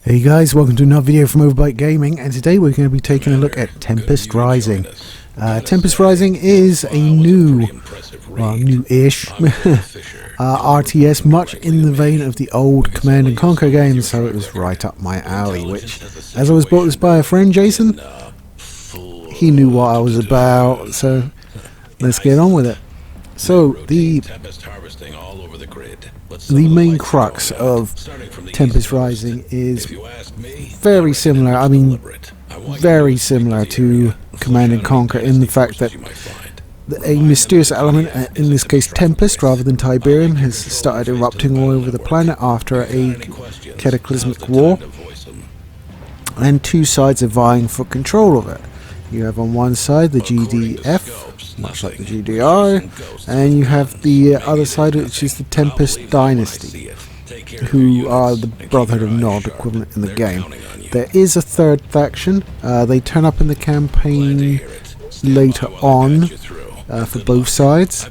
Hey guys, welcome to another video from Overbite Gaming, and today we're going to be taking a look at Tempest Rising. Tempest Rising is a new, well, new-ish RTS, much in the vein of the old Command and Conquer games, so it was right up my alley, which, as I was brought this by a friend, Jason, he knew what I was about, so let's get on with it. So, the main crux of Tempest Rising is very similar, very similar to Command and Conquer in the fact that a mysterious element, in this case Tempest rather than Tiberium, has started erupting all over the planet after a cataclysmic war, and two sides are vying for control of it. You have on one side the GDF, much like the GDR, and you have the other side, which is the Tempest Dynasty, who are the Brotherhood of Nod equivalent in the game. There is a third faction. They turn up in the campaign later on for both sides,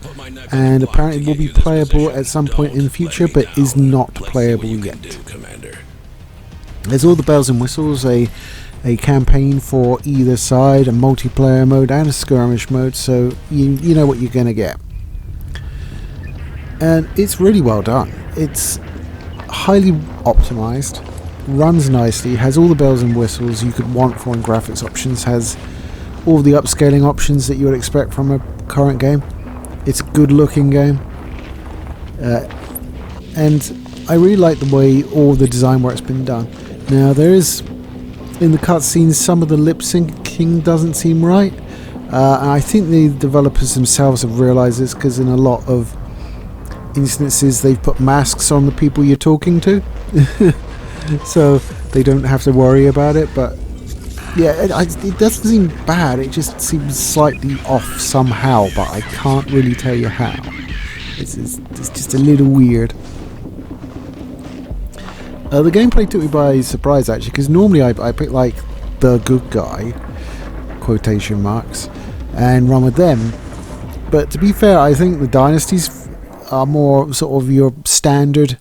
and apparently will be playable at some point in the future, but is not playable yet. There's all the bells and whistles, a campaign for either side, a multiplayer mode and a skirmish mode, so you know what you're going to get. And it's really well done. It's highly optimized, runs nicely, has all the bells and whistles you could want for in graphics options, has all the upscaling options that you would expect from a current game. It's a good looking game, and I really like the way all the design work's been done. Now there is, in the cutscenes, some of the lip syncing doesn't seem right, and I think the developers themselves have realized this, because in a lot of instances they've put masks on the people you're talking to so they don't have to worry about it. But yeah, it doesn't seem bad, it just seems slightly off somehow, but I can't really tell you how. It's just a little weird. The gameplay took me by surprise, actually, because normally I pick like the good guy, quotation marks, and run with them. But to be fair, I think the dynasties are more sort of your standard,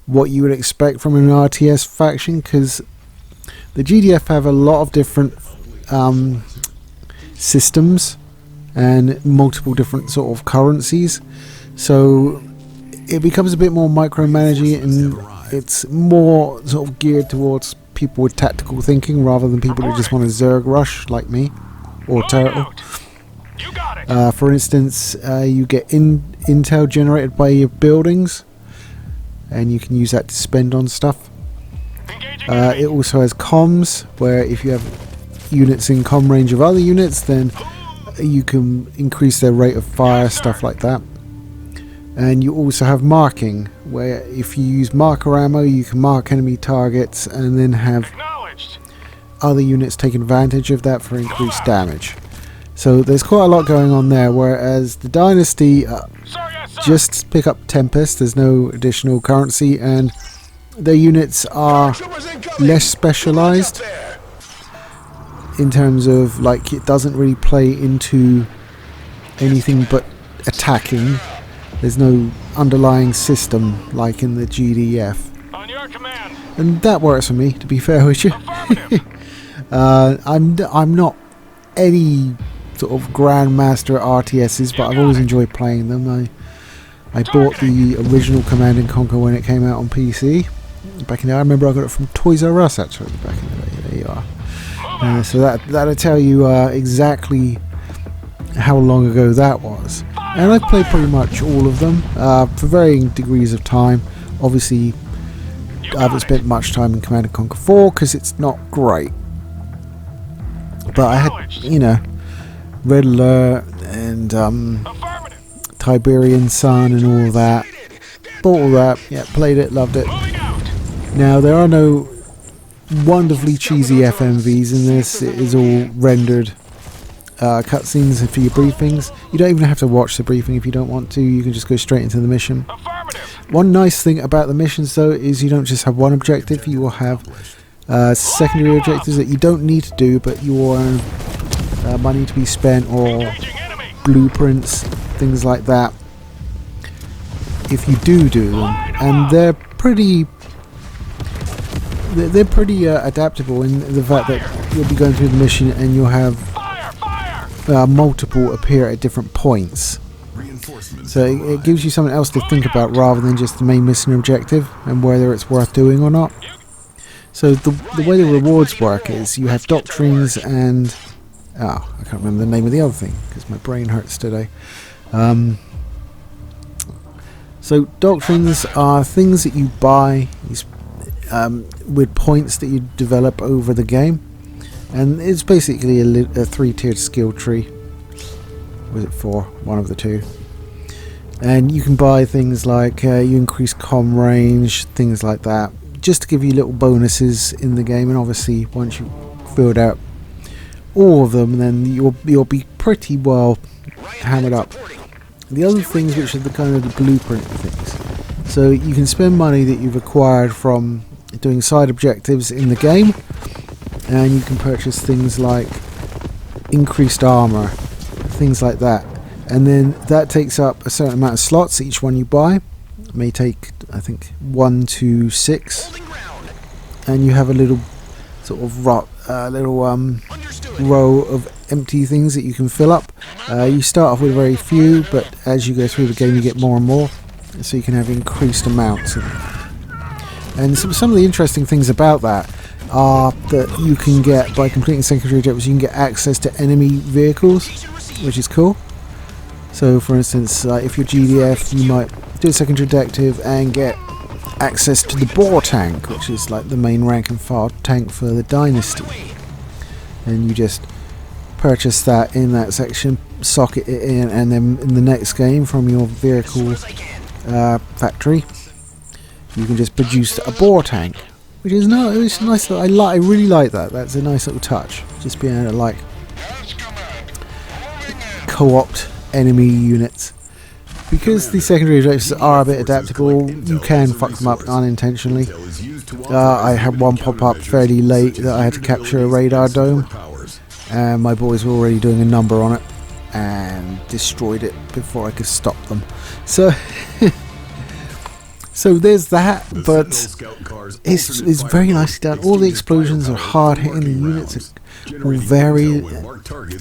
what you would expect from an RTS faction, because the GDF have a lot of different systems and multiple different sort of currencies, so it becomes a bit more micromanaging, and it's more sort of geared towards people with tactical thinking rather than people who just want to Zerg rush like me or Turtle. For instance, you get intel generated by your buildings, and you can use that to spend on stuff. It also has comms, where if you have units in comm range of other units, then you can increase their rate of fire, stuff like that. And you also have marking, where if you use marker ammo, you can mark enemy targets and then have other units take advantage of that for increased damage. So there's quite a lot going on there, whereas the Dynasty just pick up Tempest, there's no additional currency, and their units are less specialized in terms of, like, it doesn't really play into anything but attacking. There's no underlying system like in the GDF. On your command. And that works for me, to be fair with you. I'm not any sort of grandmaster at RTSs, but I've always enjoyed playing them. I bought the original Command and Conquer when it came out on PC back in the day. I remember I got it from Toys R Us, actually, back in the day. There you are. So that'll tell you exactly how long ago that was. And I've played pretty much all of them for varying degrees of time. Obviously, I haven't spent much time in Command & Conquer 4 because it's not great. But I had, you know, Red Alert and Tiberian Sun and all that. Bought all that, yeah, played it, loved it. Now, there are no wonderfully cheesy FMVs in this. It is all rendered cutscenes for your briefings. You don't even have to watch the briefing if you don't want to. You can just go straight into the mission. One nice thing about the missions, though, is you don't just have one objective. You will have secondary objectives that you don't need to do, but you will earn money to be spent, or blueprints, things like that, if you do them. And they're pretty they're pretty adaptable in the fact that you'll be going through the mission and you'll have multiple appear at different points. So it gives you something else to think about rather than just the main mission objective and whether it's worth doing or not. So the way the rewards work is you have doctrines and... I can't remember the name of the other thing because my brain hurts today. So doctrines are things that you buy with points that you develop over the game. And it's basically a three-tiered skill tree. Was it four? One of the two. And you can buy things like you increase comm range, things like that, just to give you little bonuses in the game. And obviously, once you've filled out all of them, then you'll be pretty well hammered up. The other things, which are the kind of the blueprint things, so you can spend money that you've acquired from doing side objectives in the game, and you can purchase things like increased armor, things like that. And then that takes up a certain amount of slots. Each one you buy it may take, I think, 1 to 6, and you have a little sort of row of empty things that you can fill up. You start off with very few, but as you go through the game you get more and more, so you can have increased amounts. And some of the interesting things about that are that you can get, by completing secondary objectives, you can get access to enemy vehicles, which is cool. So for instance, if you're GDF, you might do a secondary objective and get access to the Boar tank, which is like the main rank and file tank for the Dynasty. And you just purchase that in that section, socket it in, and then in the next game from your vehicle factory, you can just produce a Boar tank, which is it's nice. I really like that. That's a nice little touch. Just being able to like co-opt enemy units. Because these secondary objectives are a bit adaptable, you can fuck them up unintentionally. I had one pop up fairly late that I had to capture a radar dome, and my boys were already doing a number on it and destroyed it before I could stop them. So so there's that, but it's very nicely done. All the explosions are hard hitting, the units are all very...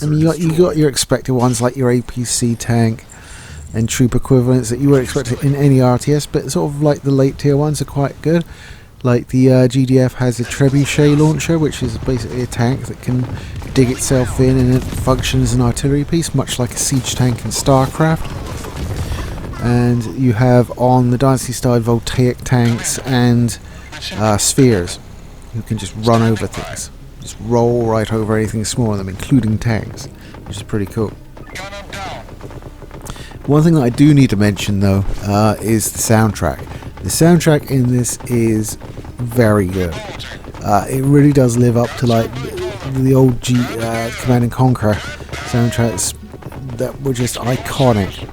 I mean, you got your expected ones like your APC tank and troop equivalents that you would expect in any RTS, but sort of like the late tier ones are quite good. Like the GDF has a trebuchet launcher, which is basically a tank that can dig itself in and it functions as an artillery piece, much like a siege tank in StarCraft. And you have on the Dynasty style voltaic tanks and spheres who can just run over things, just roll right over anything smaller than them, including tanks, which is pretty cool. One thing that I do need to mention though is the soundtrack. The soundtrack in this is very good. It really does live up to like the old Command and Conquer soundtracks that were just iconic.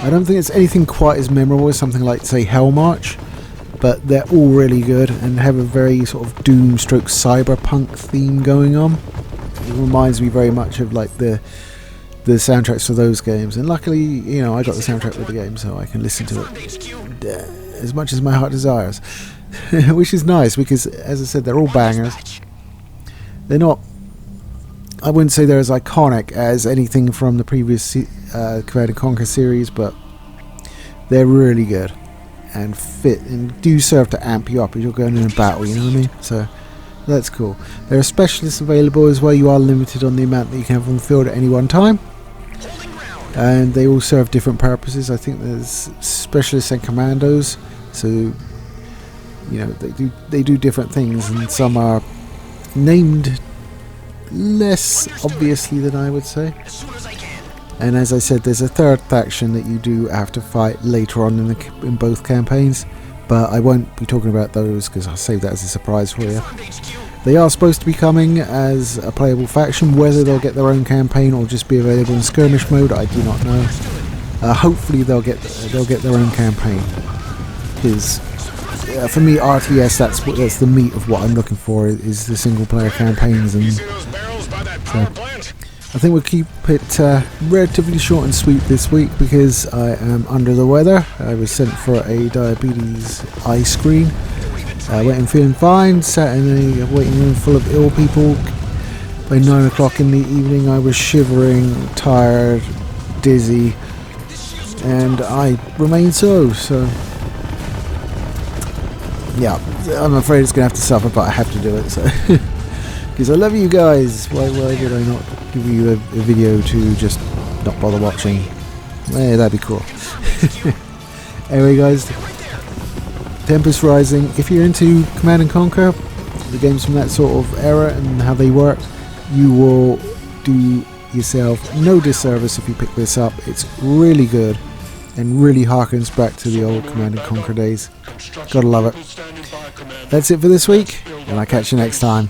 I don't think it's anything quite as memorable as something like, say, Hell March, but they're all really good and have a very sort of doom stroke cyberpunk theme going on. It reminds me very much of like the soundtracks for those games, and luckily, you know, I got the soundtrack with the game, so I can listen to it as much as my heart desires, which is nice because, as I said, they're all bangers. They're not, I wouldn't say they're as iconic as anything from the previous Command and Conquer series, but they're really good and fit and do serve to amp you up as you're going in a battle, you know what I mean? So that's cool. There are specialists available as well. You are limited on the amount that you can have on the field at any one time, and they all serve different purposes. I think there's specialists and commandos, so you know they do different things, and some are named less obviously than I would say. And as I said, there's a third faction that you do have to fight later on in both campaigns, but I won't be talking about those because I'll save that as a surprise for you. They are supposed to be coming as a playable faction. Whether they'll get their own campaign or just be available in skirmish mode, I do not know. Hopefully they'll get their own campaign, because for me, RTS, that's the meat of what I'm looking for, is the single player campaigns. And so I think we'll keep it relatively short and sweet this week because I am under the weather. I was sent for a diabetes eye screen, I went in feeling fine, sat in a waiting room full of ill people. By 9 o'clock in the evening I was shivering, tired, dizzy, and I remain so yeah, I'm afraid it's going to have to suffer, but I have to do it, so because I love you guys. Why would I not give you a video to just not bother watching? Eh, that'd be cool. Anyway guys, Tempest Rising, if you're into Command & Conquer, the games from that sort of era and how they work, you will do yourself no disservice if you pick this up. It's really good and really harkens back to the old Command & Conquer days. Gotta love it. That's it for this week, and I'll catch you next time.